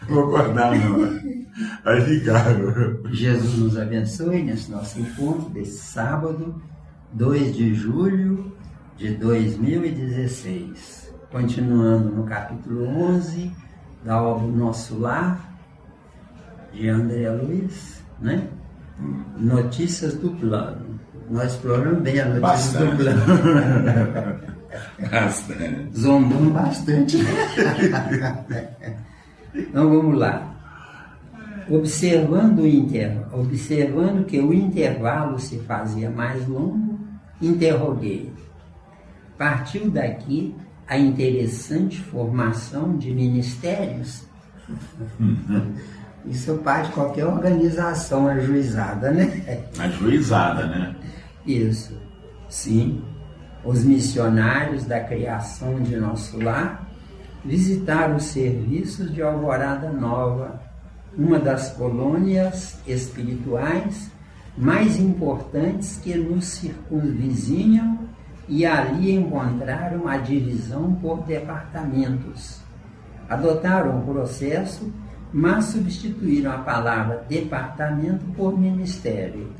Vou acordar não. Vai ficar. Jesus nos abençoe nesse nosso encontro desse sábado, 2 de julho de 2016. Continuando no capítulo 11 da obra Nosso Lar, de André Luiz, né? Notícias do plano. Nós exploramos bem a notícia do plano. Bastante. Zombamos bastante. Então vamos lá. Observando que o intervalo se fazia mais longo, interroguei. Partiu daqui a interessante formação de ministérios? Isso parte de qualquer organização ajuizada, né? Ajuizada, né? Isso, sim. Os missionários da criação de Nosso Lar visitaram os serviços de Alvorada Nova, uma das colônias espirituais mais importantes que nos circunvizinham, e ali encontraram a divisão por departamentos. Adotaram o processo, mas substituíram a palavra departamento por ministério,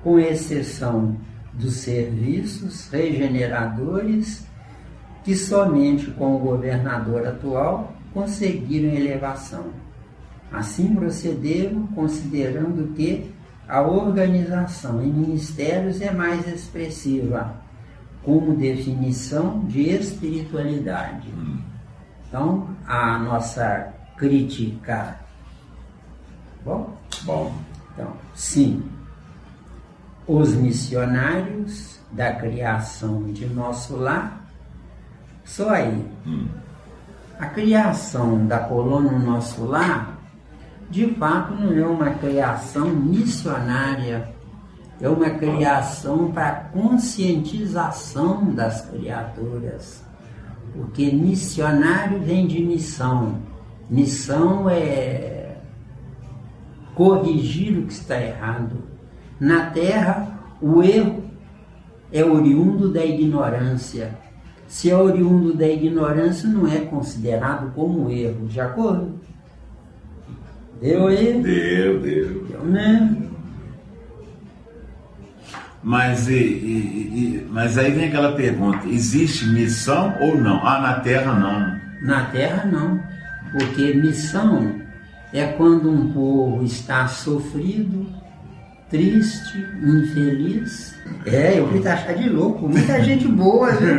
com exceção dos serviços regeneradores, que somente com o governador atual conseguiram elevação. Assim procederam, considerando que a organização em ministérios é mais expressiva, como definição de espiritualidade. Então, a nossa crítica... Bom? Então, sim, os missionários da criação de Nosso Lar, só aí. A criação da colônia Nosso Lar, de fato, não é uma criação missionária, é uma criação para conscientização das criaturas, porque missionário vem de missão. Missão é corrigir o que está errado. Na Terra, o erro é oriundo da ignorância. Se é oriundo da ignorância, não é considerado como erro. De acordo? Deu aí? Deu, né? Mas aí vem aquela pergunta, existe missão ou não? Na Terra não. Na Terra não, porque missão é quando um povo está sofrido, triste, infeliz. Eu vou te achar de louco, muita gente boa, viu?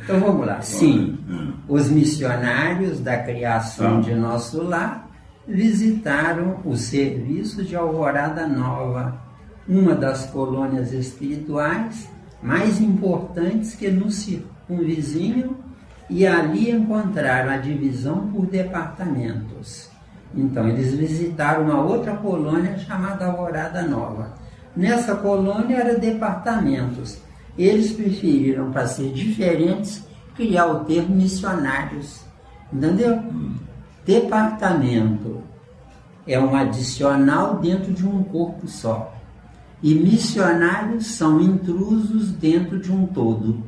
Então vamos lá. Sim, os missionários da criação de Nosso Lar visitaram os serviços de Alvorada Nova, uma das colônias espirituais mais importantes que nos circunvizinham, e ali encontraram a divisão por departamentos. Então, eles visitaram uma outra colônia chamada Alvorada Nova. Nessa colônia eram departamentos. Eles preferiram, para ser diferentes, criar o termo missionários. Entendeu? Departamento é um adicional dentro de um corpo só. E missionários são intrusos dentro de um todo.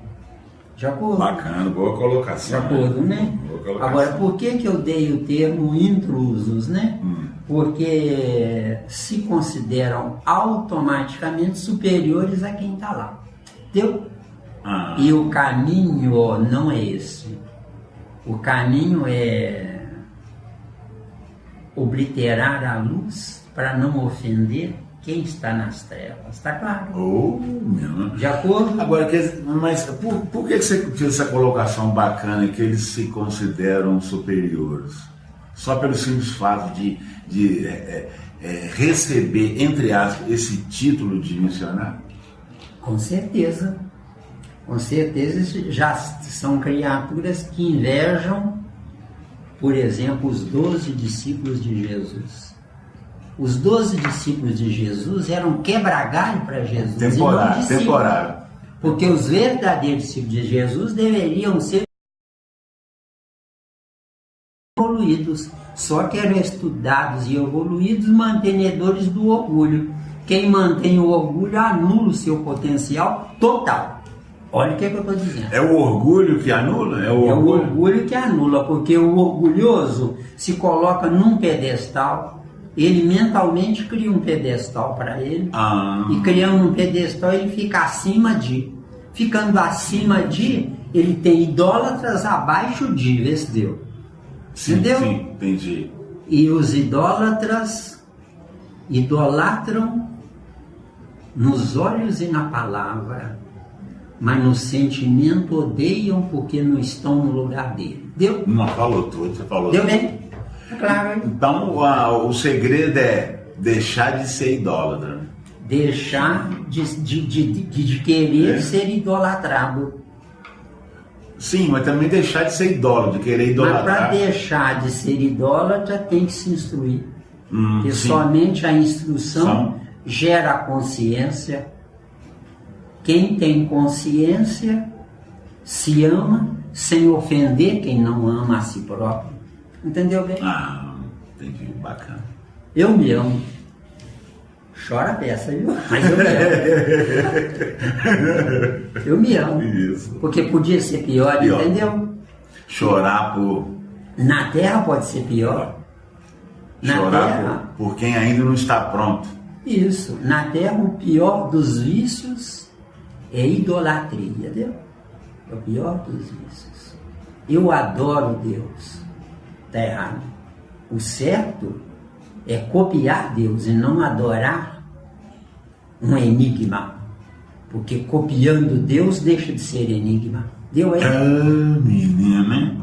De acordo? Bacana, boa colocação. De acordo, né? Agora, por que eu dei o termo intrusos, né? Porque se consideram automaticamente superiores a quem está lá. Entendeu? E o caminho não é esse. O caminho é obliterar a luz para não ofender quem está nas trevas. Está claro? De acordo? Agora, mas por que você fez essa colocação bacana que eles se consideram superiores? Só pelo simples fato de receber, entre aspas, esse título de missionário? Com certeza. Com certeza já são criaturas que invejam, por exemplo, os 12 discípulos de Jesus. Os 12 discípulos de Jesus eram quebra-galho para Jesus. Temporário. Porque os verdadeiros discípulos de Jesus deveriam ser evoluídos. Só que eram estudados e evoluídos mantenedores do orgulho. Quem mantém o orgulho anula o seu potencial total. Olha o que eu estou dizendo. É o orgulho que anula? É o orgulho que anula, porque o orgulhoso se coloca num pedestal, ele mentalmente cria um pedestal para ele, e criando um pedestal ele fica acima de. Ficando acima de, ele tem idólatras abaixo de, vê se deu. Sim, entendeu? Sim, entendi. E os idólatras idolatram nos olhos e na palavra, mas no sentimento odeiam porque não estão no lugar dele. Deu? Não falou tudo, você falou Deu tudo. bem? Claro. Hein? Então o segredo é deixar de ser idólatra. Deixar de querer ser idolatrado. Sim, mas também deixar de ser idólatra, de querer Mas idolatrar. para deixar de ser idólatra tem que se instruir. Porque sim. somente a instrução gera a consciência. Quem tem consciência se ama sem ofender quem não ama a si próprio. Entendeu bem? Entendi, bacana. Eu me amo. Chora a peça, viu? Mas eu me amo. Eu me amo. Isso. Porque podia ser pior, entendeu? Chorar por... Na Terra pode ser pior. Na Chorar Terra, por quem ainda não está pronto. isso. Na Terra, o pior dos vícios é idolatria, entendeu? É o pior dos vícios. Eu adoro Deus. Está errado. O certo é copiar Deus e não adorar um enigma. Porque copiando Deus deixa de ser enigma. Deu aí? Menina, hein?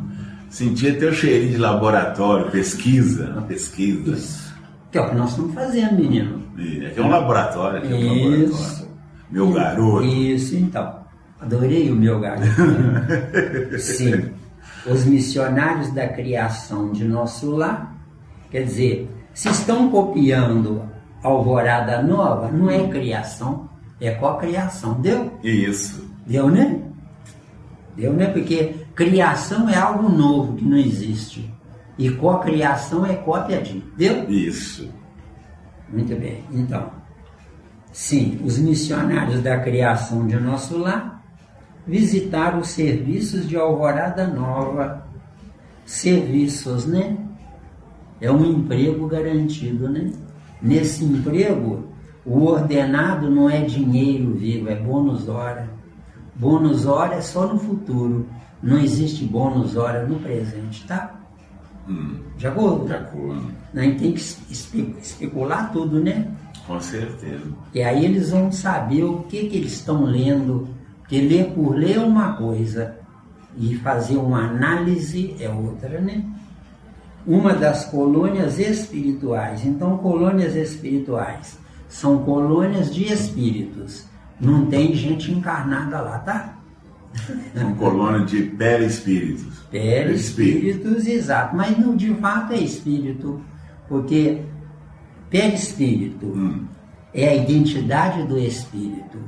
Sentia teu cheirinho de laboratório, pesquisa. Isso. Que é o que nós estamos fazendo, menino. Aqui é um laboratório. Aqui é um laboratório. Meu garoto. Isso, então. Adorei o meu garoto. Sim. Os missionários da criação de nosso lar, quer dizer, se estão copiando Alvorada Nova, não é criação, é cocriação. Deu? Isso. Deu, né? Deu, né? Porque criação é algo novo que não existe. E cocriação é cópia de. Deu? Isso. Muito bem. Então, sim, os missionários da criação de nosso lar visitaram os serviços de Alvorada Nova. Serviços, né? É um emprego garantido, né? Nesse emprego, o ordenado não é dinheiro vivo, é bônus hora. Bônus hora é só no futuro. Não existe bônus hora no presente, tá? De acordo? De acordo. A gente tem que especular tudo, né? Com certeza. E aí eles vão saber o que eles estão lendo. Porque ler por ler é uma coisa e fazer uma análise é outra, né? Uma das colônias espirituais. Então, colônias espirituais são colônias de espíritos. Não tem gente encarnada lá, tá? São colônias de perispíritos. Perispíritos, exato. Mas não, de fato é espírito. Porque perispírito é a identidade do espírito.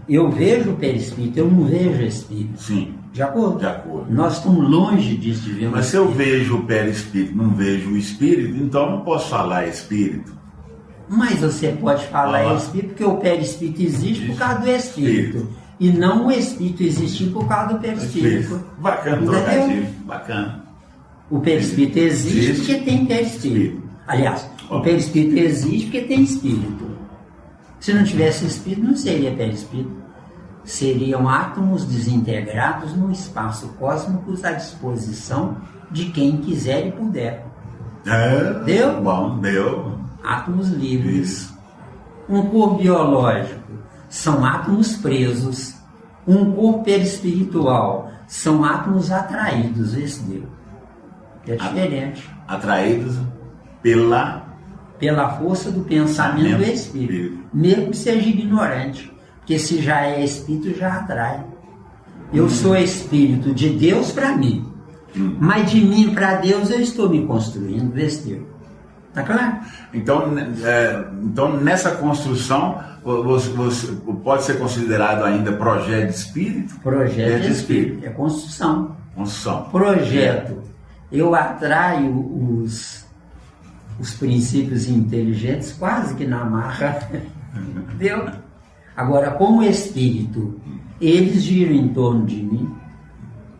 Eu vejo o perispírito, eu não vejo espírito. Sim. De acordo? De acordo. Nós estamos longe disso de ver um Mas se eu vejo o perispírito, não vejo o espírito, então eu não posso falar espírito. Mas você pode falar espírito porque o perispírito existe por causa do espírito. E não o espírito existir por causa do perispírito. Bacana, trocadilho. Bacana. O perispírito existe porque tem perispírito. Aliás, o perispírito existe porque tem espírito. Se não tivesse espírito, não seria perispírito. Seriam átomos desintegrados no espaço cósmico à disposição de quem quiser e puder. Deu? Bom, deu. Átomos livres. Isso. Um corpo biológico são átomos presos. Um corpo perispiritual são átomos atraídos. Esse deu. É diferente. Atraídos pela força do pensamento do espírito. Mesmo que seja ignorante. Porque se já é espírito, já atrai. Eu sou espírito de Deus para mim. Mas de mim para Deus eu estou me construindo. Vê se deu. Tá claro? Então, nessa construção, você pode ser considerado ainda projeto de espírito? Projeto de espírito. É construção. Construção. Projeto. Eu atraio os princípios inteligentes quase que na marra. Entendeu? Agora, como espírito, eles giram em torno de mim,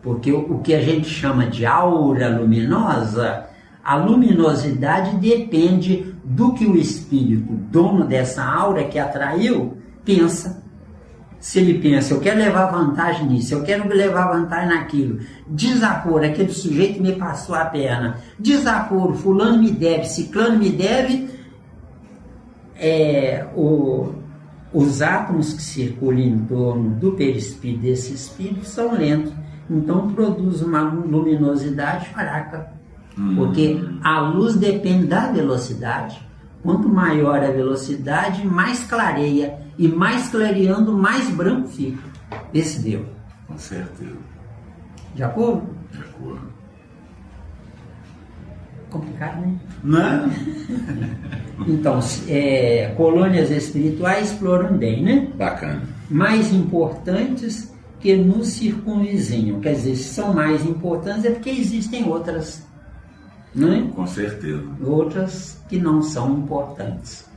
porque o que a gente chama de aura luminosa, a luminosidade depende do que o espírito, dono dessa aura que atraiu, pensa. Se ele pensa, eu quero levar vantagem nisso, eu quero levar vantagem naquilo, desaforo, aquele sujeito me passou a perna, desaforo, fulano me deve, ciclano me deve, os átomos que circulam em torno do perispírito desse espírito são lentos, então produz uma luminosidade fraca, porque a luz depende da velocidade. Quanto maior a velocidade, mais clareia, e mais clareando, mais branco fica. Esse deu. Com certeza. De acordo? De acordo. Complicado, né? Não? Então, colônias espirituais exploram bem, né? Bacana. Mais importantes que nos circunvizinham. Quer dizer, se são mais importantes é porque existem outras, não é? Com certeza. Outras que não são importantes.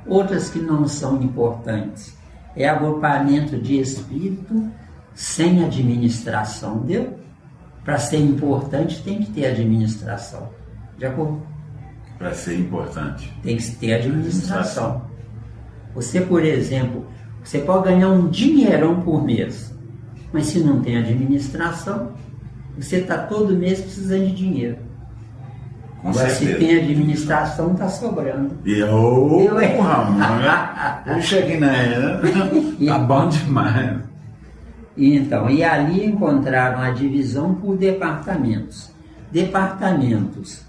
Outras que não são importantes é agrupamento de espírito sem administração, deu? Para ser importante tem que ter administração. De acordo? Para ser importante. Tem que ter administração. Você, por exemplo, você pode ganhar um dinheirão por mês, mas se não tem administração, você está todo mês precisando de dinheiro. Com Agora, certeza. se tem administração, está sobrando. E Ramon, eu cheguei na era, tá bom demais. Então, e ali encontraram a divisão por departamentos. Departamentos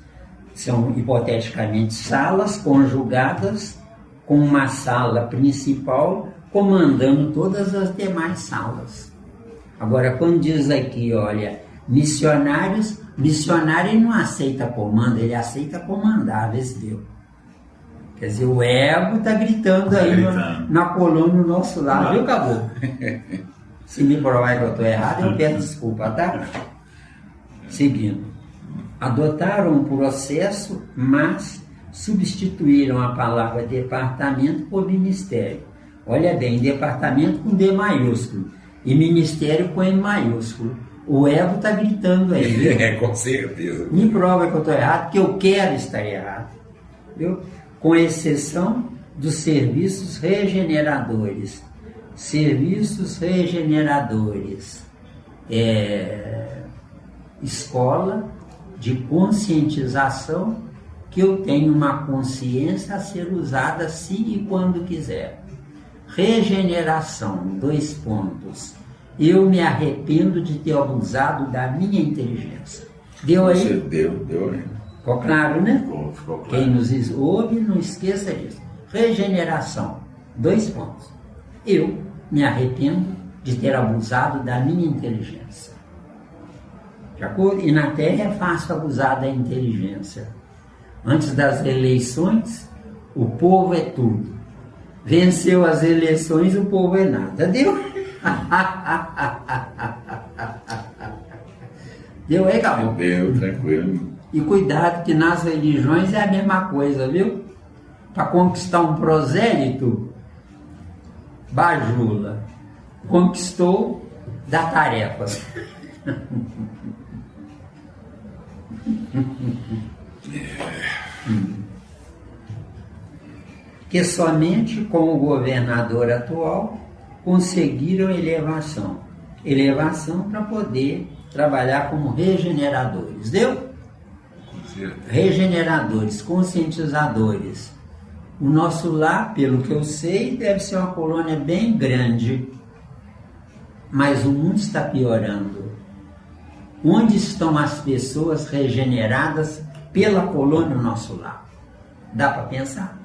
são, hipoteticamente, salas conjugadas com uma sala principal comandando todas as demais salas. Agora, quando diz aqui, olha, missionários, missionário ele não aceita comando, ele aceita comandar, vê se deu. Quer dizer, o ego está gritando aí na coluna do nosso lado, viu, acabou. Se me provar que eu estou errado, eu peço desculpa, tá? Seguindo. Adotaram um processo, mas substituíram a palavra departamento por ministério. Olha bem, departamento com D maiúsculo e ministério com M maiúsculo. O ego está gritando aí, viu? Com certeza. Me prova que eu estou errado, que eu quero estar errado. Viu? Com exceção dos serviços regeneradores. Serviços regeneradores. Escola de conscientização, que eu tenho uma consciência a ser usada se e quando quiser. Regeneração, 2 pontos. Eu me arrependo de ter abusado da minha inteligência. Deu aí? Deu aí. Ficou claro, né? Ficou claro. Quem nos ouve, não esqueça disso. Regeneração, 2 pontos. Eu me arrependo de ter abusado da minha inteligência. De acordo? E na Terra é fácil abusar da inteligência. Antes das eleições, o povo é tudo. Venceu as eleições, o povo é nada. Deu? Deu aí, Calma? Deu, tranquilo. E cuidado que nas religiões é a mesma coisa, viu? Para conquistar um prosélito, bajula. Conquistou, dá tarefas. Que somente com o governador atual conseguiram elevação. Elevação para poder trabalhar como regeneradores. Deu? Regeneradores, conscientizadores. O nosso lar, pelo que eu sei, deve ser uma colônia bem grande. Mas o mundo está piorando. Onde estão as pessoas regeneradas pela colônia no nosso lar? Dá para pensar?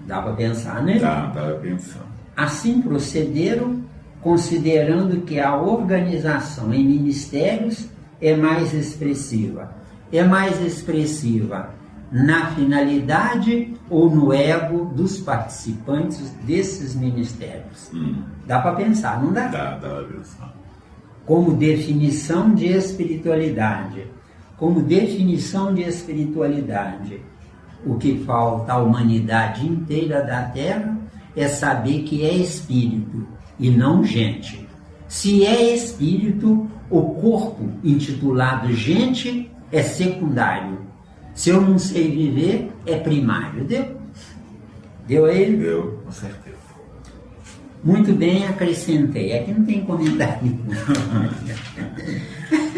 Dá para pensar, né? Dá para pensar. Assim procederam, considerando que a organização em ministérios é mais expressiva. É mais expressiva na finalidade ou no ego dos participantes desses ministérios. Dá para pensar, não dá? Dá para pensar. Como definição de espiritualidade. Como definição de espiritualidade. O que falta à humanidade inteira da Terra é saber que é espírito e não gente. Se é espírito, o corpo intitulado gente é secundário. Se eu não sei viver, é primário. Deu? Deu aí? Deu, com certeza. Muito bem, acrescentei. Aqui não tem comentário.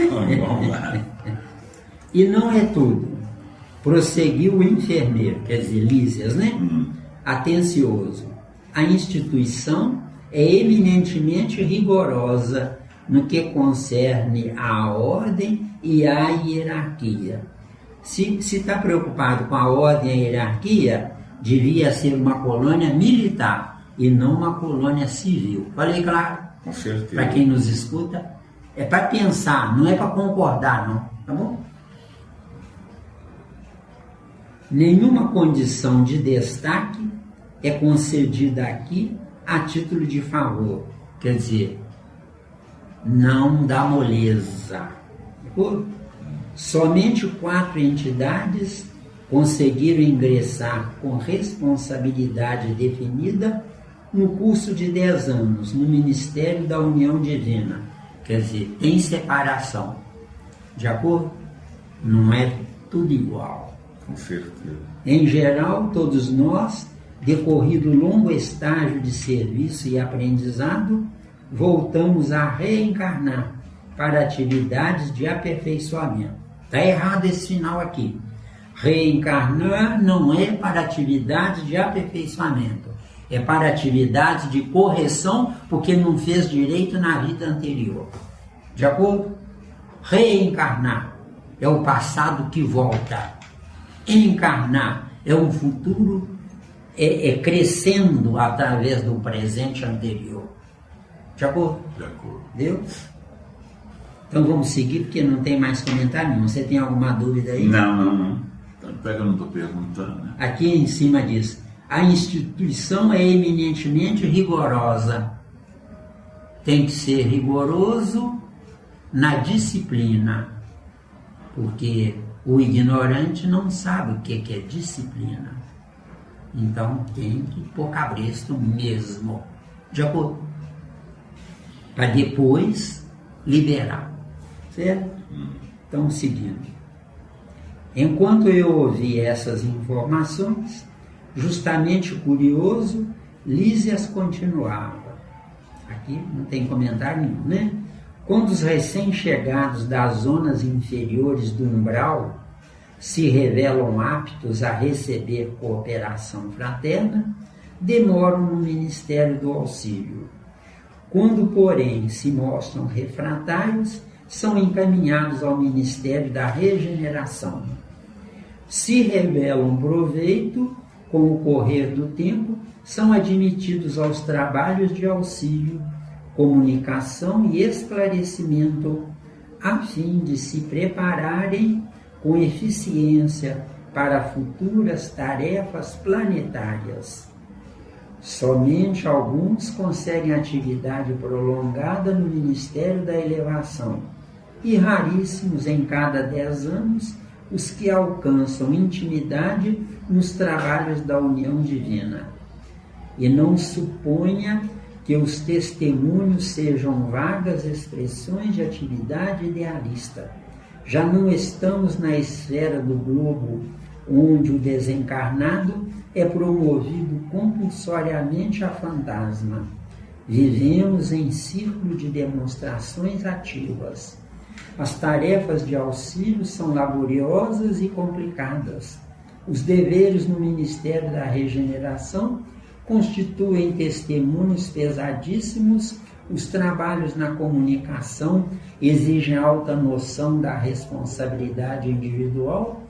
Vamos lá. E não é tudo. Prosseguiu o enfermeiro, quer dizer, Lísias, né? Atencioso. A instituição é eminentemente rigorosa no que concerne à ordem e à hierarquia. Se está preocupado com a ordem e a hierarquia, devia ser uma colônia militar e não uma colônia civil. Falei claro? Com certeza. Para quem nos escuta, é para pensar, não é para concordar, não. Tá bom? Nenhuma condição de destaque é concedida aqui a título de favor. Quer dizer, não dá moleza. Somente 4 entidades conseguiram ingressar com responsabilidade definida no curso de 10 anos no Ministério da União Divina. Quer dizer, tem separação. De acordo? Não é tudo igual. Com certeza. Em geral, todos nós, decorrido longo estágio de serviço e aprendizado, voltamos a reencarnar para atividades de aperfeiçoamento. Está errado esse final aqui. Reencarnar não é para atividades de aperfeiçoamento, é para atividades de correção, porque não fez direito na vida anterior. De acordo? Reencarnar é o passado que volta. Encarnar é um futuro crescendo através do presente anterior. De acordo? De acordo. Deu? Então vamos seguir, porque não tem mais comentário nenhum. Você tem alguma dúvida aí? Não. Tanto é que eu não estou perguntando, né? Aqui em cima diz: a instituição é eminentemente rigorosa. Tem que ser rigoroso na disciplina, porque o ignorante não sabe o que é disciplina. Então tem que pôr cabresto mesmo. De acordo? Para depois liberar. Certo? Então, seguindo. Enquanto eu ouvi essas informações, justamente curioso, Lísias continuava. Aqui não tem comentário nenhum, né? Quando os recém-chegados das zonas inferiores do umbral se revelam aptos a receber cooperação fraterna, demoram no Ministério do Auxílio. Quando, porém, se mostram refratários, são encaminhados ao Ministério da Regeneração. Se revelam proveito, com o correr do tempo, são admitidos aos trabalhos de auxílio, comunicação e esclarecimento, a fim de se prepararem com eficiência para futuras tarefas planetárias. Somente alguns conseguem atividade prolongada no Ministério da Elevação, e raríssimos em cada 10 anos os que alcançam intimidade nos trabalhos da união divina. E não suponha que os testemunhos sejam vagas expressões de atividade idealista. Já não estamos na esfera do globo, onde o desencarnado é promovido compulsoriamente a fantasma. Vivemos em círculo de demonstrações ativas. As tarefas de auxílio são laboriosas e complicadas. Os deveres no Ministério da Regeneração constituem testemunhos pesadíssimos. Os trabalhos na comunicação exigem alta noção da responsabilidade individual.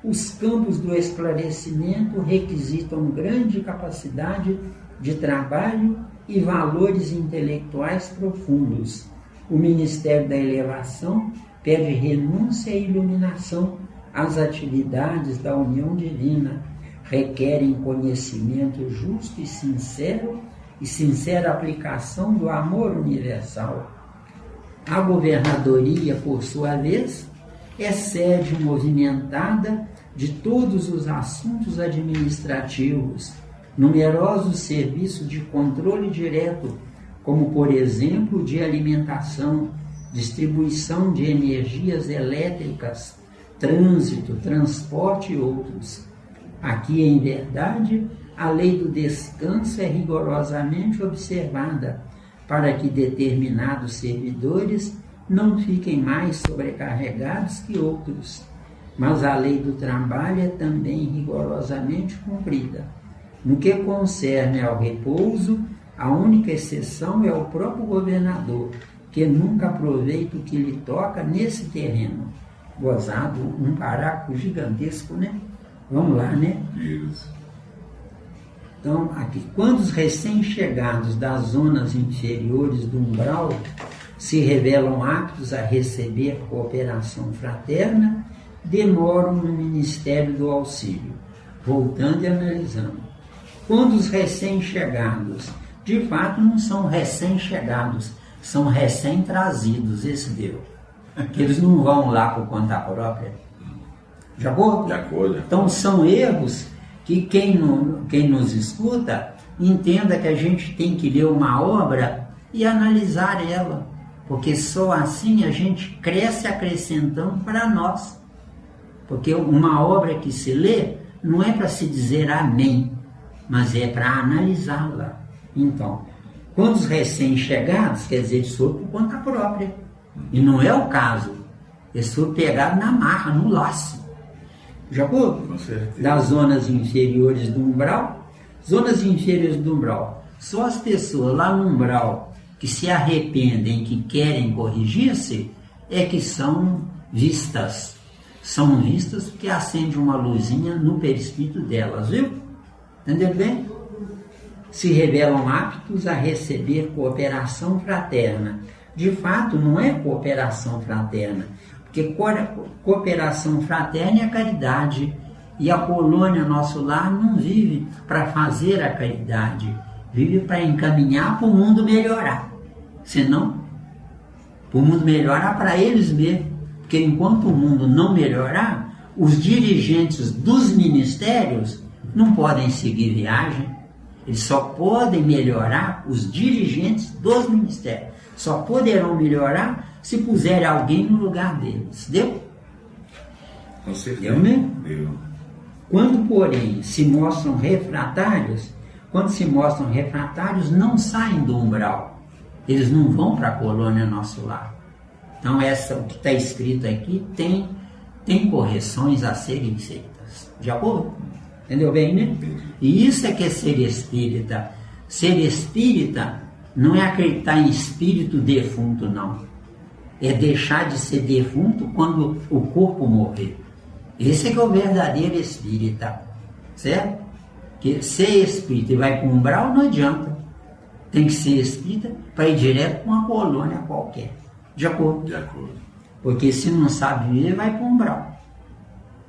Os campos do esclarecimento requisitam grande capacidade de trabalho e valores intelectuais profundos. O Ministério da Elevação pede renúncia e iluminação às atividades da união divina. Requerem conhecimento justo e sincera aplicação do amor universal. A governadoria, por sua vez, é sede movimentada de todos os assuntos administrativos, numerosos serviços de controle direto como por exemplo de alimentação, distribuição de energias elétricas, trânsito, transporte e outros. Aqui, em verdade, a lei do descanso é rigorosamente observada, para que determinados servidores não fiquem mais sobrecarregados que outros. Mas a lei do trabalho é também rigorosamente cumprida. No que concerne ao repouso, a única exceção é o próprio governador, que nunca aproveita o que lhe toca nesse terreno. Gozado, um parágrafo gigantesco, né? Vamos lá, né? Isso. Então, aqui, quando os recém-chegados das zonas inferiores do umbral se revelam aptos a receber cooperação fraterna, demoram no ministério do auxílio. Voltando e analisando. Quando os recém-chegados, de fato não são recém-chegados, são recém-trazidos, esse Deus. Que eles não vão lá por conta própria. De acordo? De acordo. Então são erros que quem nos escuta entenda que a gente tem que ler uma obra e analisar ela, porque só assim a gente cresce acrescentando para nós. Porque uma obra que se lê não é para se dizer amém, mas é para analisá-la. Então, quando os recém-chegados, quer dizer, eles foram por conta própria. E não é o caso. Eles foram pegados na marra, no laço. Já pô? Das zonas inferiores do umbral. Zonas inferiores do umbral. Só as pessoas lá no umbral que se arrependem, que querem corrigir-se, é que são vistas. São vistas porque acende uma luzinha no perispírito delas, viu? Entendeu bem? Se revelam aptos a receber cooperação fraterna. De fato, não é cooperação fraterna, porque cooperação fraterna é a caridade, e a colônia Nosso Lar não vive para fazer a caridade, vive para encaminhar para o mundo melhorar. Senão, para o mundo melhorar para eles mesmos, porque enquanto o mundo não melhorar, os dirigentes dos ministérios não podem seguir viagem, eles só podem melhorar, os dirigentes dos ministérios só poderão melhorar se puserem alguém no lugar deles. Deu? Com certeza. Deu mesmo? Deu. Quando, porém, se mostram refratários, não saem do umbral. Eles não vão para a colônia Nosso Lar. Então, o que está escrito aqui tem correções a serem feitas. De acordo? Entendeu bem, né? E isso é que é ser espírita. Ser espírita não é acreditar em espírito defunto, não. É deixar de ser defunto quando o corpo morrer. Esse é que é o verdadeiro espírita. Certo? Porque ser espírita e vai para um umbral não adianta. Tem que ser espírita para ir direto para uma colônia qualquer. De acordo? De acordo. Porque se não sabe viver, vai para um umbral.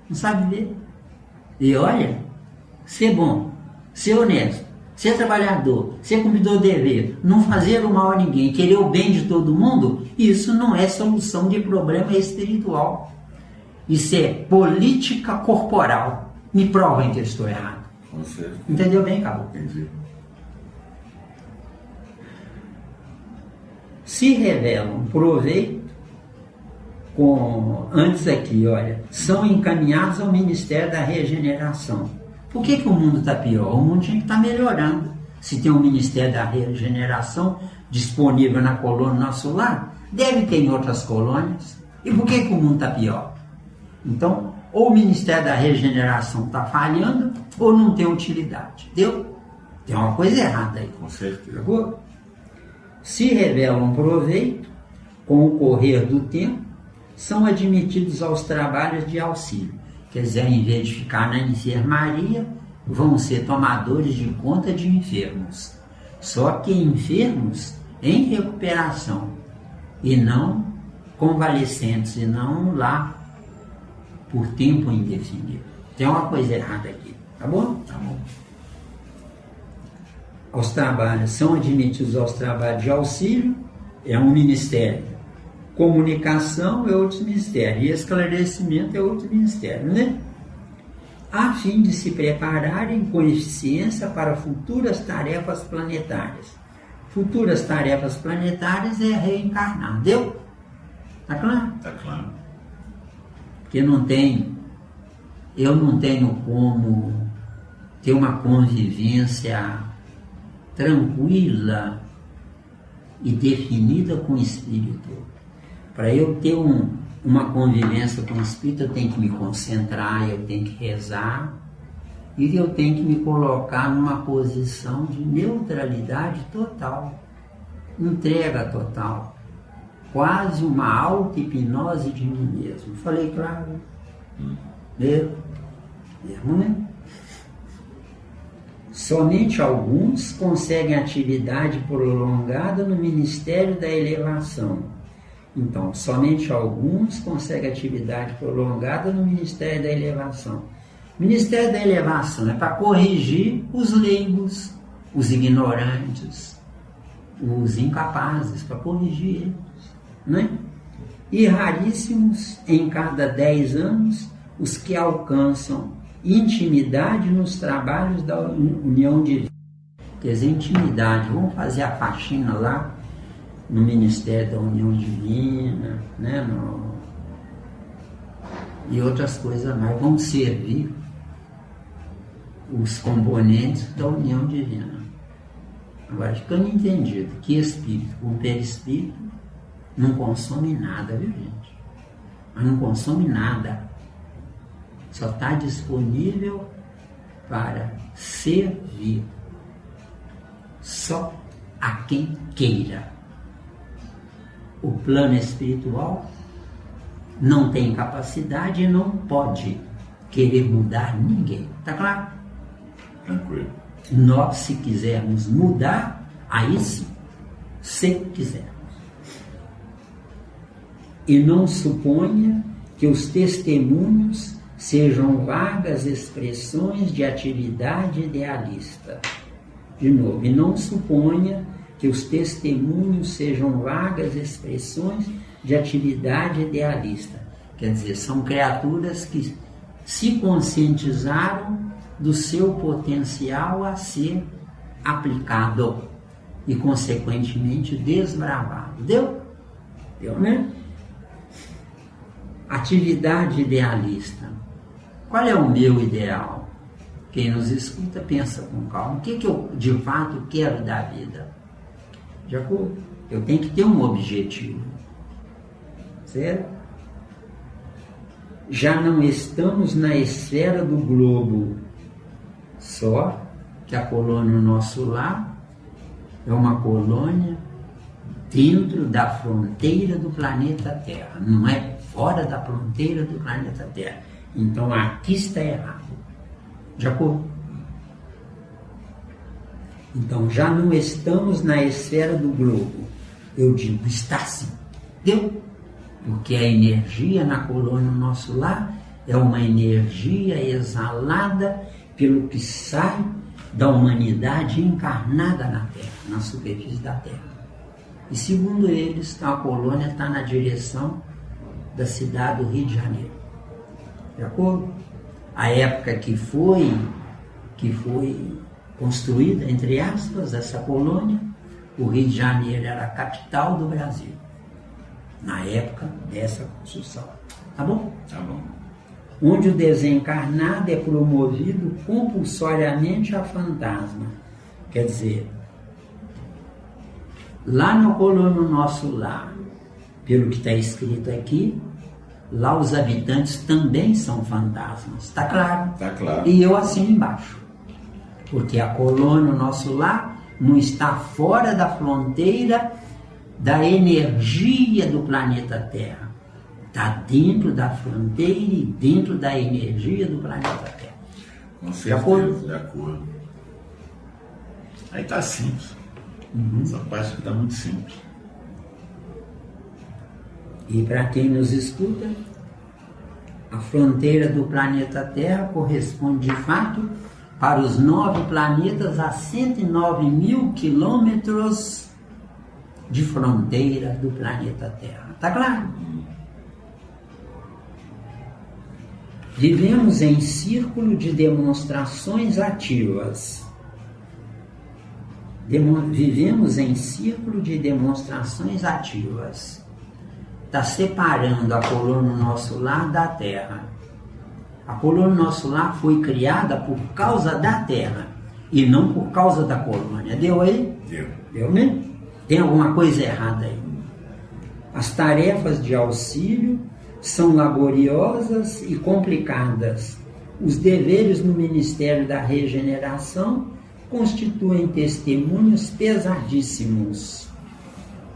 Não sabe viver. E olha, ser bom, ser honesto, ser trabalhador, ser cumpridor de dever, não fazer o mal a ninguém, querer o bem de todo mundo, isso não é solução de problema espiritual. Isso é política corporal. Me provem que eu estou errado. Com certeza. Entendeu bem, Cabo? Entendi. Se revelam proveito, antes aqui, olha, são encaminhados ao Ministério da Regeneração. Por que o mundo está pior? O mundo tinha que estar melhorando. Se tem um Ministério da Regeneração disponível na colônia Nosso Lar, deve ter em outras colônias. E por que o mundo está pior? Então, ou o Ministério da Regeneração está falhando, ou não tem utilidade. Deu? Tem uma coisa errada aí. Com certeza. Se revelam proveito, com o correr do tempo, são admitidos aos trabalhos de auxílio. Quer dizer, em vez de ficar na enfermaria, vão ser tomadores de conta de enfermos. Só que enfermos em recuperação, e não convalescentes, e não lá por tempo indefinido. Tem uma coisa errada aqui, tá bom? Tá bom. Aos trabalhos, são admitidos aos trabalhos de auxílio, é um ministério. Comunicação é outro ministério, e esclarecimento é outro ministério, né? A fim de se prepararem com eficiência para futuras tarefas planetárias, futuras tarefas planetárias é reencarnar. Deu? Tá claro? Tá claro. Porque eu não tenho como ter uma convivência tranquila e definida com o espírito. Para eu ter uma convivência com o espírito, eu tenho que me concentrar, eu tenho que rezar e eu tenho que me colocar numa posição de neutralidade total, entrega total, quase uma auto-hipnose de mim mesmo. Falei claro? Mesmo, né? Somente alguns conseguem atividade prolongada no Ministério da Elevação. Então, somente alguns conseguem atividade prolongada no Ministério da Elevação. O Ministério da Elevação é para corrigir os leigos, os ignorantes, os incapazes, para corrigir eles, né? E raríssimos, em cada 10 anos, os que alcançam intimidade nos trabalhos da união divina. Quer dizer, intimidade, vamos fazer a faxina lá no Ministério da União Divina, né? E outras coisas mais, vamos servir os componentes da União Divina. Agora, ficando entendido que espírito com perispírito não consome nada, viu, gente? Mas não consome nada. Só está disponível para servir só a quem queira. O plano espiritual não tem capacidade e não pode querer mudar ninguém. Tá claro? Tranquilo. Nós, se quisermos mudar, aí sim, se quisermos. E não suponha que os testemunhos sejam vagas expressões de atividade idealista. De novo, e não suponha que os testemunhos sejam vagas expressões de atividade idealista. Quer dizer, são criaturas que se conscientizaram do seu potencial a ser aplicado e, consequentemente, desbravado. Deu? Deu, né? Atividade idealista. Qual é o meu ideal? Quem nos escuta pensa com calma. O que eu de fato quero da vida? De acordo? Eu tenho que ter um objetivo. Certo? Já não estamos na esfera do globo. Só que a colônia Nosso Lar é uma colônia dentro da fronteira do planeta Terra. Não é fora da fronteira do planeta Terra. Então aqui está errado. De acordo? Então já não estamos na esfera do globo. Eu digo, está sim. Deu? Porque a energia na colônia Nosso Lar é uma energia exalada pelo que sai da humanidade encarnada na Terra, na superfície da Terra. E segundo eles, a colônia está na direção da cidade do Rio de Janeiro. De acordo? A época que foi construída, entre aspas, essa colônia, o Rio de Janeiro era a capital do Brasil, na época dessa construção. Tá bom? Tá bom. Onde o desencarnado é promovido compulsoriamente a fantasma. Quer dizer, lá na colônia Nosso Lar, pelo que está escrito aqui, lá os habitantes também são fantasmas. Está claro? Tá claro. E eu assino embaixo. Porque a colônia Nosso Lar não está fora da fronteira da energia do planeta Terra. Está dentro da fronteira e dentro da energia do planeta Terra. Com certeza, de acordo. Aí está simples. Essa parte está muito simples. E para quem nos escuta, a fronteira do planeta Terra corresponde de fato para os 9 planetas a 109 mil quilômetros de fronteira do planeta Terra. Está claro? Vivemos em círculo de demonstrações ativas. vivemos em círculo de demonstrações ativas. Está separando a colônia nosso lar da terra. A colônia nosso lar foi criada por causa da terra e não por causa da colônia. Deu aí? Deu, né? Tem alguma coisa errada aí. As tarefas de auxílio são laboriosas e complicadas. Os deveres no Ministério da Regeneração constituem testemunhos pesadíssimos.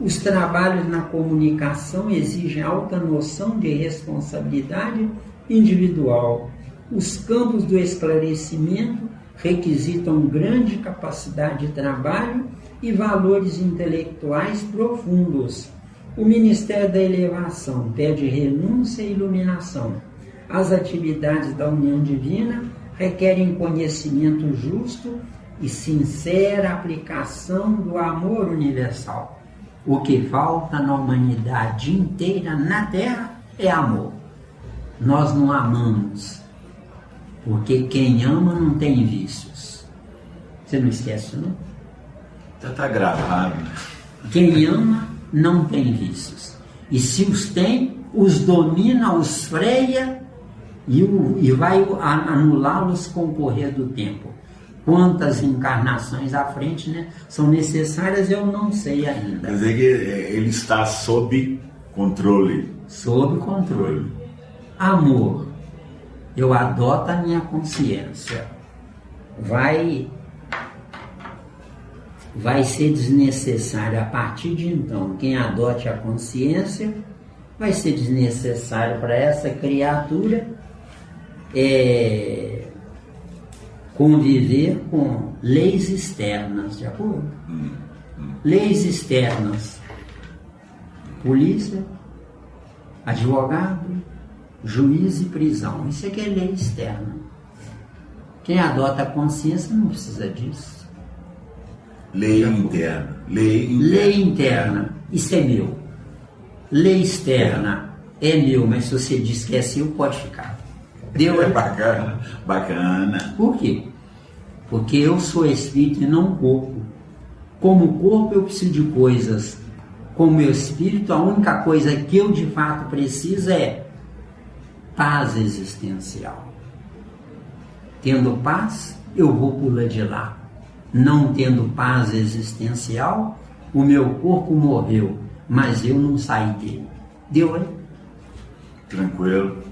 Os trabalhos na comunicação exigem alta noção de responsabilidade individual. Os campos do esclarecimento requisitam grande capacidade de trabalho e valores intelectuais profundos. O Ministério da Elevação pede renúncia e iluminação. As atividades da união divina requerem conhecimento justo e sincera aplicação do amor universal. O que falta na humanidade inteira na Terra é amor. Nós não amamos, porque quem ama não tem vícios. Você não esquece, não? Já está gravado. Quem ama não tem vícios. E se os tem, os domina, os freia e vai anulá-los com o correr do tempo. Quantas encarnações à frente, né, são necessárias, eu não sei ainda. Quer dizer que ele está sob controle. Sob controle. Amor. Eu adoto a minha consciência. Vai ser desnecessário a partir de então. Quem adote a consciência vai ser desnecessário para essa criatura conviver com leis externas, de acordo? Leis externas. Polícia, advogado, juiz e prisão. Isso aqui é lei externa. Quem adota a consciência não precisa disso. Lei interna. Lei interna. Isso é meu. Lei externa é meu, mas se você diz que é seu, pode ficar. Deu? É bacana, bacana. Por quê? Porque eu sou espírito e não corpo. Como corpo eu preciso de coisas. Como espírito, a única coisa que eu de fato preciso é paz existencial. Tendo paz, eu vou pular de lá. Não tendo paz existencial, o meu corpo morreu, mas eu não saí dele. Deu, hein? Tranquilo.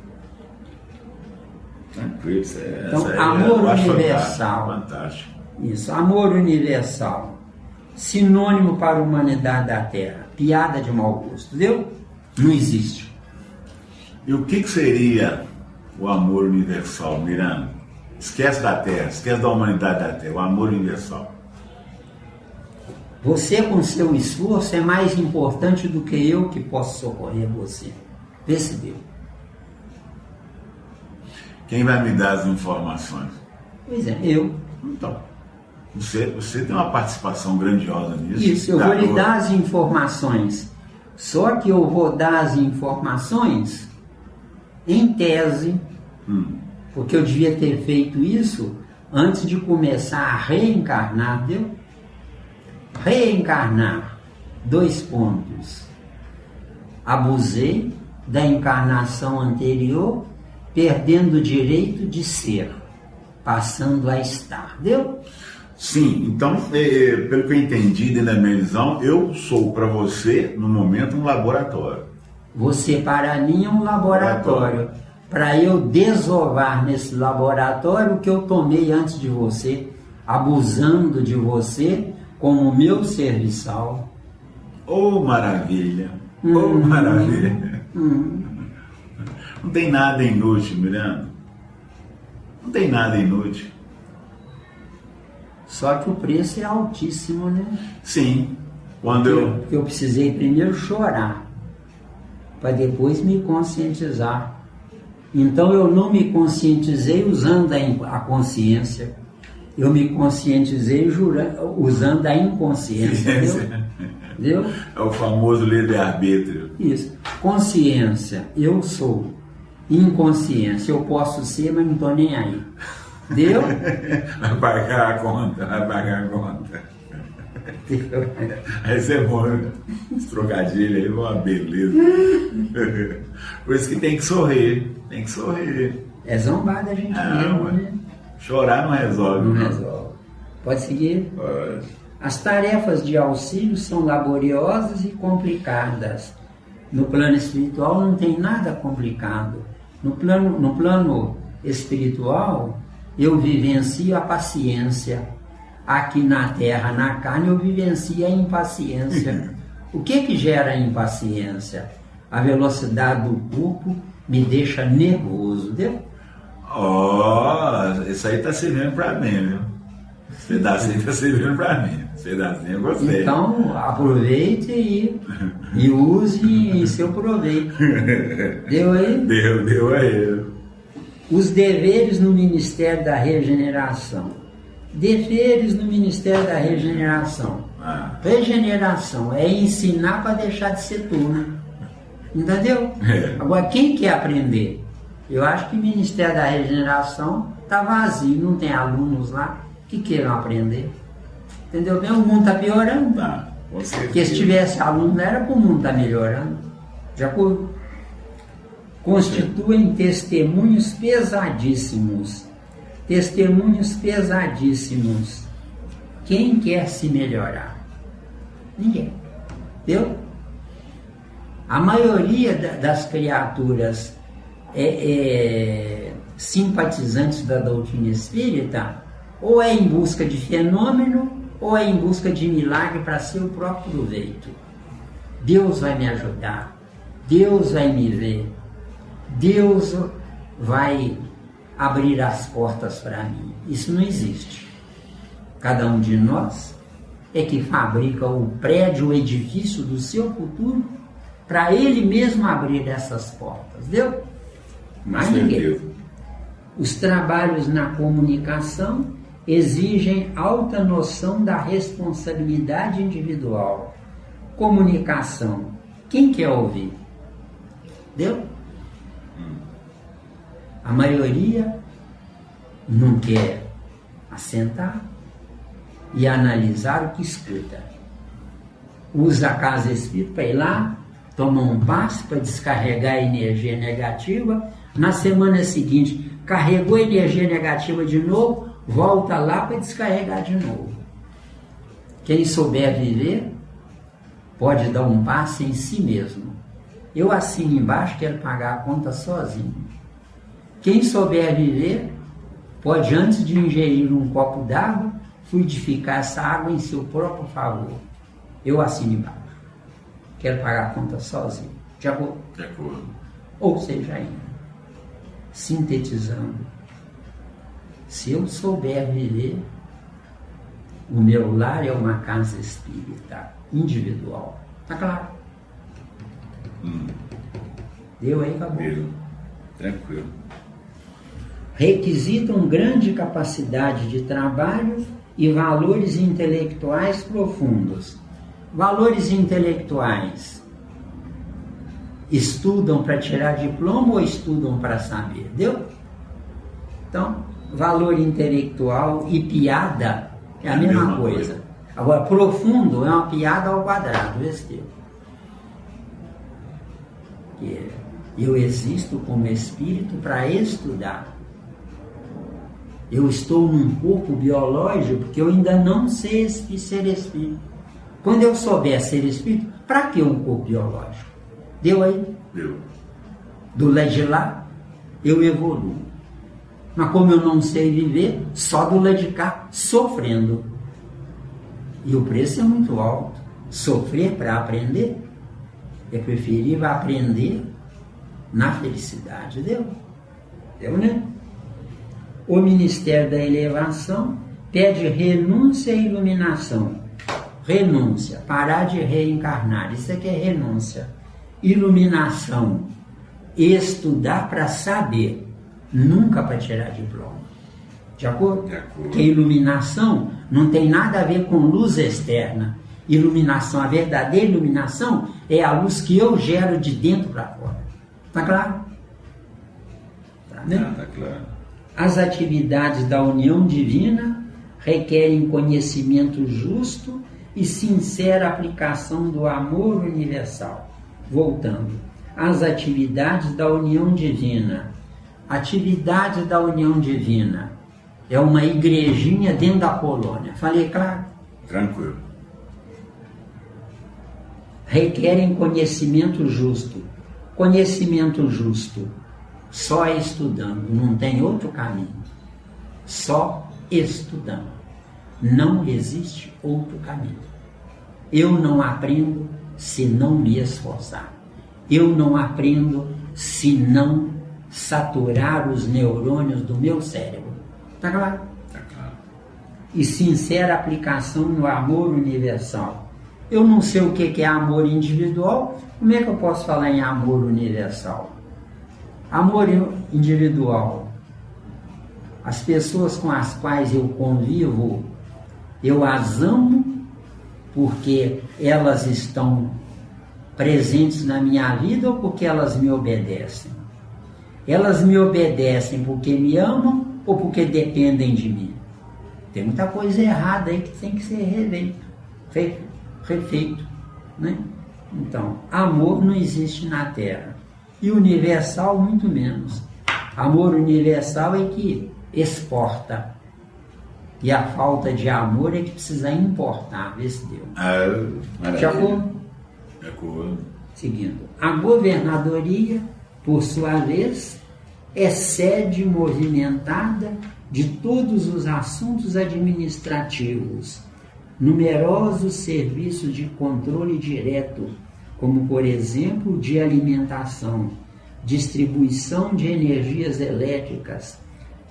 Então, amor universal. Fantástico. Isso, amor universal. Sinônimo para a humanidade da Terra. Piada de mau gosto. Deu? Não existe. E o que seria o amor universal, Miranda? Esquece da Terra, esquece da humanidade da Terra, o amor universal. Você com seu esforço é mais importante do que eu que posso socorrer você. Vê se deu. Quem vai me dar as informações? Pois é, eu. Então, você tem uma participação grandiosa nisso. Isso, eu vou lhe dar as informações. Só que eu vou dar as informações em tese, porque eu devia ter feito isso antes de começar a reencarnar, deu? Reencarnar, 2 pontos. Abusei da encarnação anterior, perdendo o direito de ser, passando a estar, deu? Sim, então, pelo que eu entendi dentro da minha visão, eu sou para você, no momento, um laboratório. Você para mim é um laboratório. Para eu desovar nesse laboratório o que eu tomei antes de você, abusando de você como meu serviçal. Oh, maravilha! Oh, maravilha! Não tem nada inútil, Miranda. Não tem nada inútil. Só que o preço é altíssimo, né? Sim. Porque eu precisei primeiro chorar, para depois me conscientizar. Então eu não me conscientizei usando a consciência. Eu me conscientizei usando a inconsciência. Entendeu? É o famoso livre-arbítrio. Isso. Consciência, eu sou. Inconsciência, eu posso ser, mas não estou nem aí. Deu? Vai pagar a conta, vai pagar a conta. Aí você é bom, né? Esse trocadilho aí é uma beleza. Por isso que tem que sorrir. Tem que sorrir. É zombada a gente mesmo, né? Chorar não resolve. Não resolve. Pode seguir? Pode. As tarefas de auxílio são laboriosas e complicadas. No plano espiritual não tem nada complicado. No plano espiritual, eu vivencio a paciência. Aqui na terra, na carne, eu vivencio a impaciência. O que gera a impaciência? A velocidade do corpo me deixa nervoso, entendeu? Isso aí tá servindo pra mim, viu? Esse pedacinho tá servindo pra mim. Esse pedacinho eu gostei. Então, aproveite e use em seu proveito. Deu aí? Deu aí. Os deveres no Ministério da Regeneração. Deveres no Ministério da Regeneração. Regeneração é ensinar para deixar de ser turno. Entendeu? Agora, quem quer aprender? Eu acho que o Ministério da Regeneração está vazio, não tem alunos lá que queiram aprender. Entendeu bem? O mundo está piorando. Com certeza. Porque se tivesse aluno, não era para o mundo estar melhorando. Já constituem testemunhos pesadíssimos. Testemunhos pesadíssimos. Quem quer se melhorar? Ninguém. Entendeu? A maioria das criaturas simpatizantes da doutrina espírita ou é em busca de fenômeno ou é em busca de milagre para seu próprio proveito. Deus vai me ajudar, Deus vai me ver, Deus vai abrir as portas para mim. Isso não existe. Cada um de nós é que fabrica o prédio, o edifício do seu futuro para ele mesmo abrir essas portas, entendeu? Mas ninguém. Os trabalhos na comunicação exigem alta noção da responsabilidade individual. Comunicação. Quem quer ouvir? Entendeu? A maioria não quer assentar e analisar o que escuta. Usa a casa espírita para ir lá, toma um passe para descarregar a energia negativa. Na semana seguinte, carregou a energia negativa de novo, volta lá para descarregar de novo. Quem souber viver, pode dar um passe em si mesmo. Eu assino embaixo, quero pagar a conta sozinho. Quem souber viver, pode, antes de ingerir um copo d'água, fluidificar essa água em seu próprio favor. Eu assino embaixo. Quero pagar a conta sozinho. De acordo? De acordo. Ou seja, ainda, sintetizando, se eu souber viver, o meu lar é uma casa espírita individual. Tá claro? Deu aí, acabou. Deu. Tranquilo. Requisitam grande capacidade de trabalho e valores intelectuais profundos. Valores intelectuais. Estudam para tirar diploma ou estudam para saber? Deu? Então, valor intelectual e piada é a mesma coisa. Agora, profundo é uma piada ao quadrado, deu? Que eu existo como espírito para estudar. Eu estou num corpo biológico porque eu ainda não sei ser espírito. Quando eu souber ser espírito, para que um corpo biológico? Deu aí? Deu. Do lado de lá, eu evoluo. Mas como eu não sei viver, só do lado de cá, sofrendo. E o preço é muito alto. Sofrer para aprender, é preferível aprender na felicidade. Deu? Deu, né? O Ministério da Elevação pede renúncia e iluminação. Renúncia, parar de reencarnar. Isso aqui é renúncia. Iluminação, estudar para saber, nunca para tirar diploma. De acordo? De acordo. Porque iluminação não tem nada a ver com luz externa. Iluminação, a verdadeira iluminação é a luz que eu gero de dentro para fora. Tá claro? Tá, né? Tá claro. As atividades da união divina requerem conhecimento justo e sincera aplicação do amor universal. Voltando às atividades da união divina. Atividade da união divina é uma igrejinha dentro da colônia. Falei claro? Tranquilo. Requerem conhecimento justo. Conhecimento justo só estudando, não tem outro caminho. Só estudando. Não existe outro caminho. Eu não aprendo se não me esforçar. Eu não aprendo se não saturar os neurônios do meu cérebro. Tá claro? Tá claro. E sincera aplicação no amor universal. Eu não sei o que é amor individual, como é que eu posso falar em amor universal? Amor individual. As pessoas com as quais eu convivo, eu as amo porque elas estão presentes na minha vida ou porque elas me obedecem? Elas me obedecem porque me amam ou porque dependem de mim? Tem muita coisa errada aí que tem que ser refeito, né? Então, amor não existe na Terra. E universal, muito menos. Amor universal é que exporta. E a falta de amor é que precisa importar. Vê se deu. De acordo? De acordo. Seguindo. A governadoria, por sua vez, é sede movimentada de todos os assuntos administrativos, numerosos serviços de controle direto, como, por exemplo, de alimentação, distribuição de energias elétricas,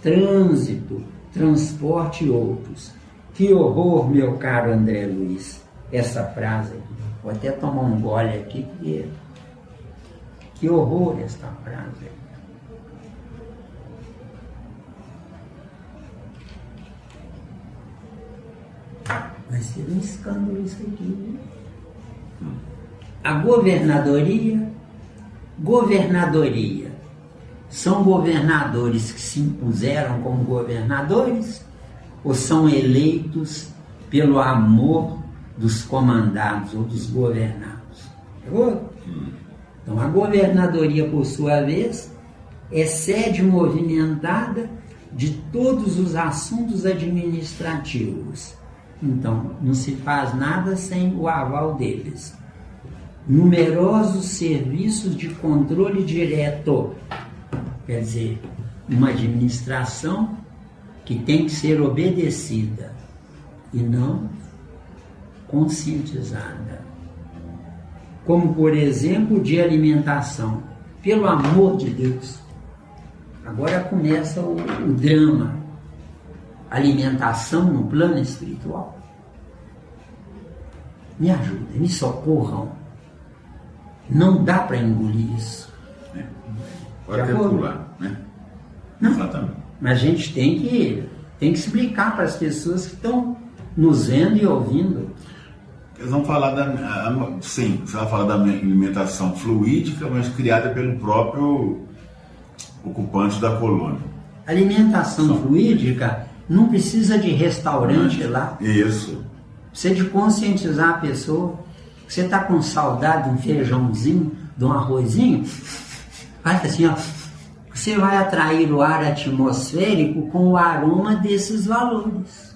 trânsito, transporte e outros. Que horror, meu caro André Luiz, essa frase aqui. Vou até tomar um gole aqui, porque que horror esta frase aqui. Vai ser um escândalo isso aqui, né? A governadoria, são governadores que se impuseram como governadores ou são eleitos pelo amor dos comandados ou dos governados? Então, a governadoria, por sua vez, é sede movimentada de todos os assuntos administrativos. Então, não se faz nada sem o aval deles. Numerosos serviços de controle direto, quer dizer, uma administração que tem que ser obedecida e não conscientizada. Como, por exemplo, de alimentação. Pelo amor de Deus. Agora começa o drama. Alimentação no plano espiritual. Me ajudem, me socorram. Não dá para engolir isso. Pode até pular, né? Não. Exatamente. Mas a gente tem que explicar para as pessoas que estão nos vendo e ouvindo. Eles vão falar sim, você vai falar da alimentação fluídica, mas criada pelo próprio ocupante da colônia. Alimentação fluídica não precisa de restaurante lá. Isso. Precisa de conscientizar a pessoa. Você está com saudade de um feijãozinho, de um arrozinho? Faz assim, ó. Você vai atrair o ar atmosférico com o aroma desses valores.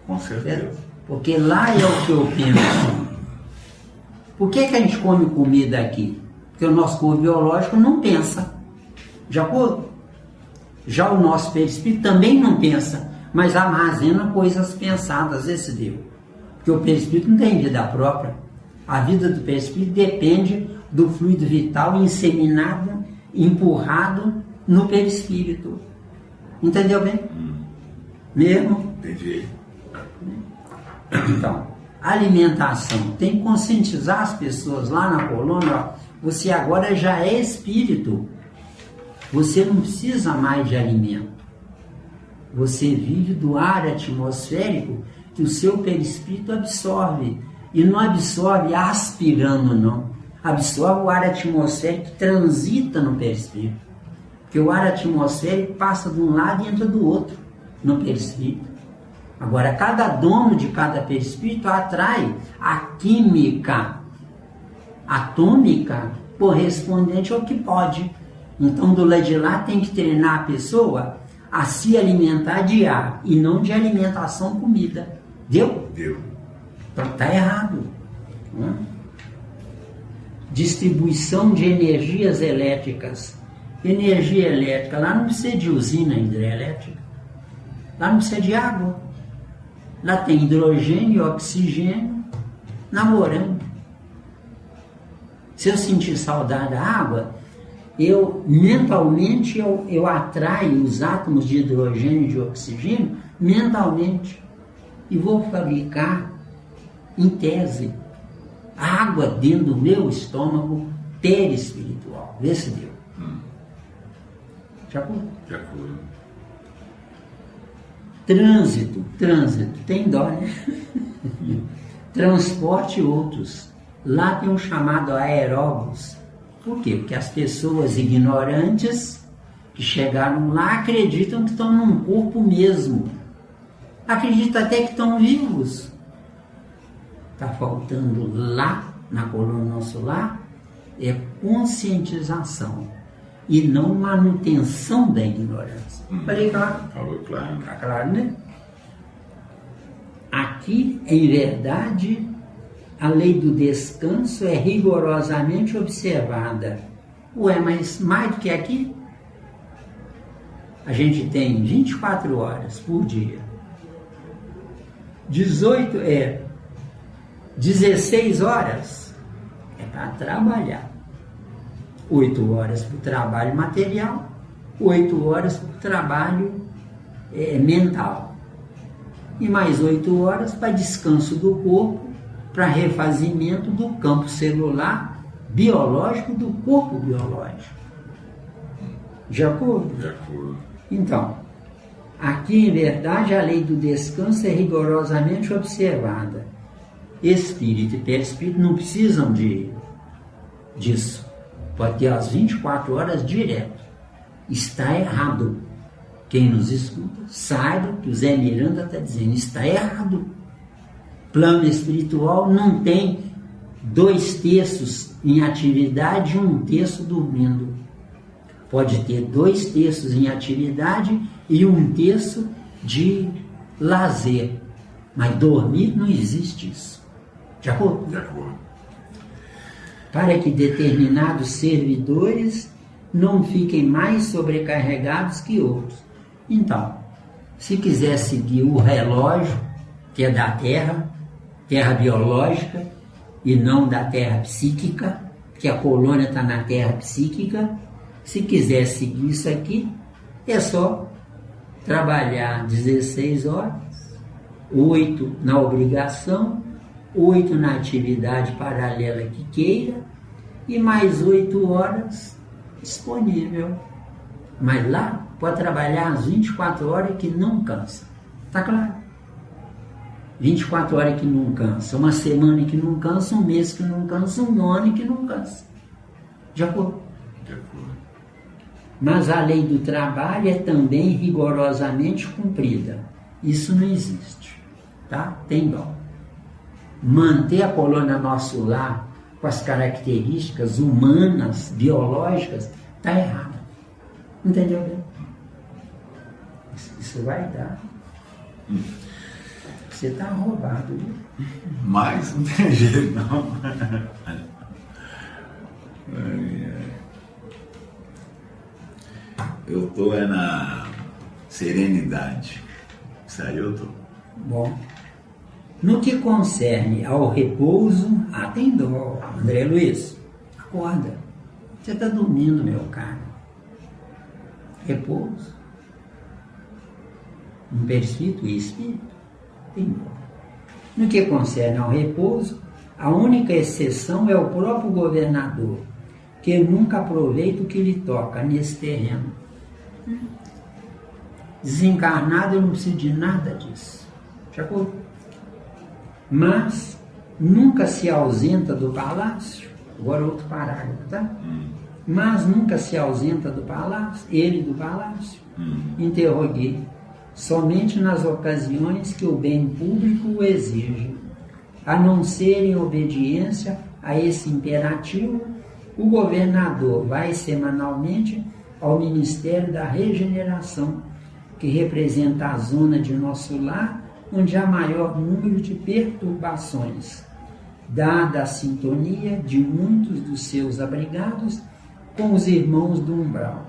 Com certeza. Porque lá é o que eu penso. Por que a gente come comida aqui? Porque o nosso corpo biológico não pensa. Já o nosso perispírito também não pensa, mas armazena coisas pensadas. Esse deu. Porque o perispírito não tem vida própria. A vida do perispírito depende do fluido vital inseminado, empurrado no perispírito. Entendeu bem? Mesmo? Entendi. Então, alimentação. Tem que conscientizar as pessoas lá na colônia. Ó, você agora já é espírito. Você não precisa mais de alimento. Você vive do ar atmosférico que o seu perispírito absorve. E não absorve aspirando, não. Absorve o ar atmosférico que transita no perispírito. Porque o ar atmosférico passa de um lado e entra do outro no perispírito. Agora, cada dono de cada perispírito atrai a química atômica correspondente ao que pode. Então, do lado de lá, tem que treinar a pessoa a se alimentar de ar e não de alimentação comida. Deu? Deu. Está errado. Né? Distribuição de energias elétricas. Energia elétrica, lá não precisa de usina hidrelétrica. Lá não precisa de água. Lá tem hidrogênio e oxigênio namorando. Se eu sentir saudade da água, mentalmente eu atraio os átomos de hidrogênio e de oxigênio mentalmente e vou fabricar, em tese, água dentro do meu estômago perispiritual. Vê se deu. De acordo? De acordo. Trânsito, tem dó, né? Transporte outros. Lá tem um chamado aeróbus. Por quê? Porque as pessoas ignorantes que chegaram lá acreditam que estão num corpo mesmo. Acreditam até que estão vivos. Está faltando lá, na coluna nosso lar, é conscientização e não manutenção da ignorância. Falei claro? Falou claro. Está claro, né? Aqui, em verdade, a lei do descanso é rigorosamente observada. Ué, mas mais do que aqui? A gente tem 24 horas por dia. 16 horas é para trabalhar. 8 horas para o trabalho material, 8 horas para o trabalho mental. E mais 8 horas para descanso do corpo, para refazimento do campo celular biológico do corpo biológico. De acordo? De acordo. Então, aqui em verdade a lei do descanso é rigorosamente observada. Espírito e perispírito não precisam disso. Pode ter as 24 horas direto. Está errado. Quem nos escuta, saiba que o Zé Miranda está dizendo, está errado. Plano espiritual não tem 2 terços em atividade e 1 terço dormindo. Pode ter 2 terços em atividade e 1 terço de lazer. Mas dormir não existe isso. De acordo? De acordo. Para que determinados servidores não fiquem mais sobrecarregados que outros. Então, se quiser seguir o relógio, que é da Terra biológica, e não da Terra psíquica, que a colônia está na Terra psíquica, se quiser seguir isso aqui, é só trabalhar 16 horas, 8 na obrigação, 8 na atividade paralela que queira, e mais 8 horas disponível. Mas lá pode trabalhar as 24 horas que não cansa. Tá claro? 24 horas que não cansa, uma semana que não cansa, um mês que não cansa, um ano que não cansa. De acordo? De acordo. Mas a lei do trabalho é também rigorosamente cumprida. Isso não existe. Tá? Tem dó. Manter a colônia nosso lar com as características humanas, biológicas, está errado. Entendeu bem? Isso vai dar. Você está roubado, viu? Mas não tem jeito, não. Eu estou na serenidade. Isso aí eu estou. Bom. No que concerne ao repouso, tem dó. André Luiz, acorda. Você está dormindo, meu caro. Repouso. Um perispírito e espírito. Tem dó. No que concerne ao repouso, a única exceção é o próprio governador, que nunca aproveita o que lhe toca nesse terreno. Desencarnado, eu não preciso de nada disso. De acordo? Mas nunca se ausenta do palácio. Agora outro parágrafo, tá? Mas nunca se ausenta do palácio, ele do palácio. Interroguei. somente nas ocasiões que o bem público o exige. A não ser em obediência a esse imperativo, o governador vai semanalmente ao Ministério da Regeneração, que representa a zona de nosso lar onde há maior número de perturbações, dada a sintonia de muitos dos seus abrigados com os irmãos do umbral.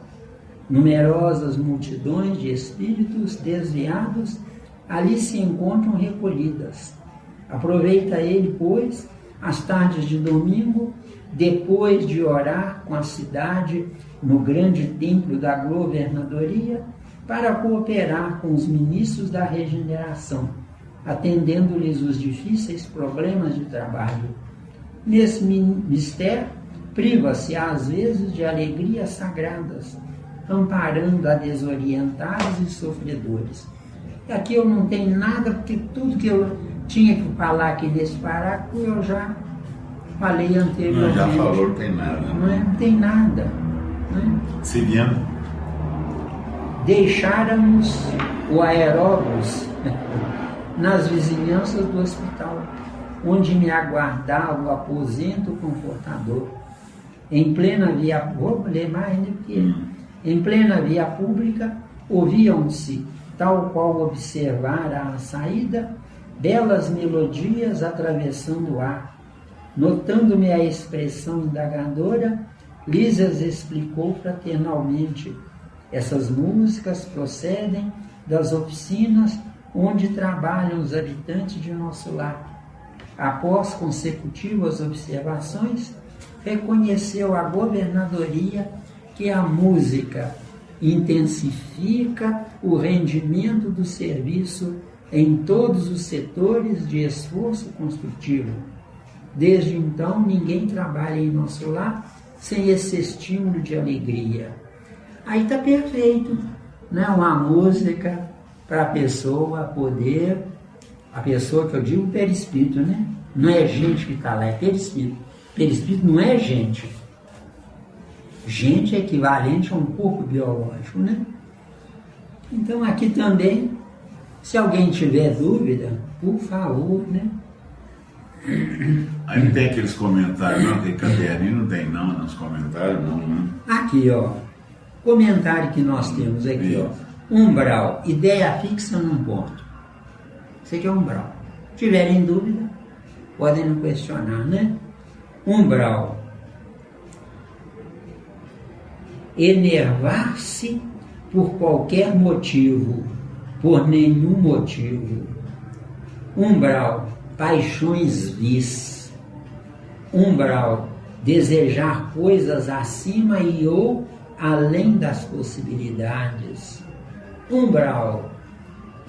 Numerosas multidões de espíritos desviados ali se encontram recolhidas. Aproveita ele, pois, as tardes de domingo, depois de orar com a cidade no grande templo da governadoria, para cooperar com os ministros da regeneração, atendendo-lhes os difíceis problemas de trabalho. Nesse mistério, priva-se às vezes de alegrias sagradas, amparando a desorientados e sofredores. E aqui eu não tenho nada, porque tudo que eu tinha que falar aqui nesse parágrafo eu já falei anteriormente. Não, já falou, não tem nada. Não tem nada. Né? Seguindo. Deixáramos o aeróbus nas vizinhanças do hospital, onde me aguardava o aposento confortador. Em plena via, vou ler mais, né? Porque em plena via pública ouviam-se, tal qual observara a saída, belas melodias atravessando o ar. Notando-me a expressão indagadora, lhes as explicou fraternalmente. Essas músicas procedem das oficinas onde trabalham os habitantes de nosso lar. Após consecutivas observações, reconheceu a governadoria que a música intensifica o rendimento do serviço em todos os setores de esforço construtivo. Desde então, ninguém trabalha em nosso lar sem esse estímulo de alegria. Aí está perfeito, né? Uma música para a pessoa poder, a pessoa que eu digo perispírito, né? Não é gente que está lá, é perispírito. Perispírito não é gente. Gente é equivalente a um corpo biológico, né? Então aqui também, se alguém tiver dúvida, por favor, né? Aí não tem aqueles comentários, não tem caderninho, não tem não, nos comentários não, né? Aqui, ó, comentário que nós temos aqui, ó, umbral, ideia fixa num ponto. Isso aqui é umbral. Se tiverem dúvida, podem me questionar, né? Umbral. Enervar-se por qualquer motivo, por nenhum motivo. Umbral, paixões vis. Umbral, desejar coisas acima e ou além das possibilidades. Umbral,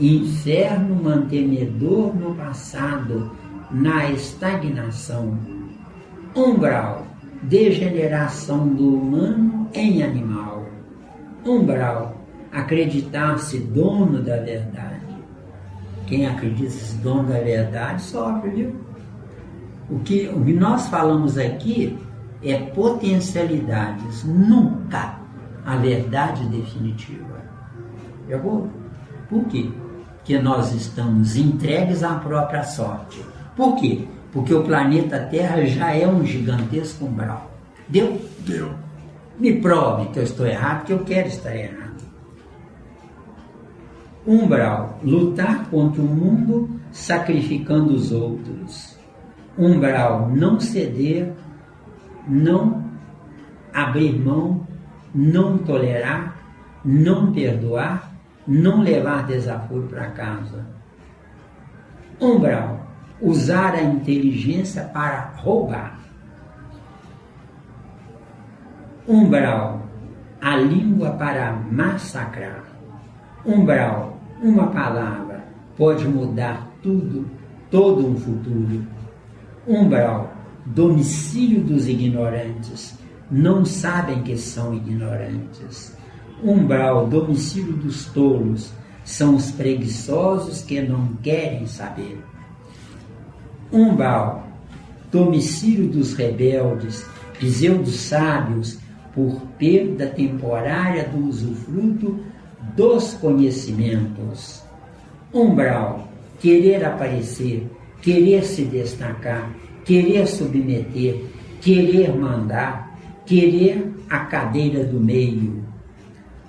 inferno mantenedor no passado, na estagnação. Umbral, degeneração do humano em animal. Umbral, acreditar-se dono da verdade. Quem acredita-se dono da verdade sofre, viu? O que nós falamos aqui é potencialidades, nunca a verdade definitiva. Por quê? Porque nós estamos entregues à própria sorte. Por quê? Porque o planeta Terra já é um gigantesco umbral. Deu? Deu. Me prove que eu estou errado, que eu quero estar errado. Umbral, lutar contra o mundo sacrificando os outros. Umbral, não ceder, não abrir mão, não tolerar, não perdoar, não levar desaforo para casa. Umbral, usar a inteligência para roubar. Umbral, a língua para massacrar. Umbral, uma palavra pode mudar tudo, todo um futuro. Umbral, domicílio dos ignorantes, não sabem que são ignorantes. Umbral, domicílio dos tolos, são os preguiçosos que não querem saber. Umbral, domicílio dos rebeldes, pseudo-sábios, por perda temporária do usufruto dos conhecimentos. Umbral, querer aparecer, querer se destacar, querer submeter, querer mandar, querer a cadeira do meio.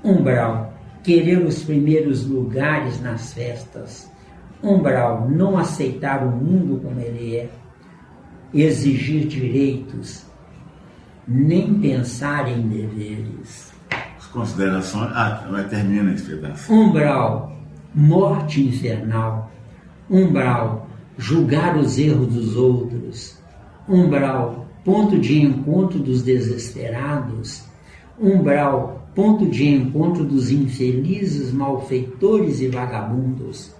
Umbral, querer os primeiros lugares nas festas. Umbral, não aceitar o mundo como ele é, exigir direitos, nem pensar em deveres. As considerações. Mas termina esse pedaço. Umbral, morte infernal. Umbral, julgar os erros dos outros. Umbral, ponto de encontro dos desesperados. Umbral, ponto de encontro dos infelizes, malfeitores e vagabundos.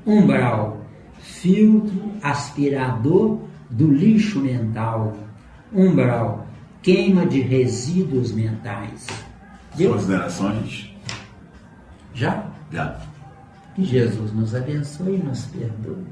Umbral, filtro aspirador do lixo mental. Umbral, queima de resíduos mentais. Deu? Considerações? Já? Já. Que Jesus nos abençoe e nos perdoe.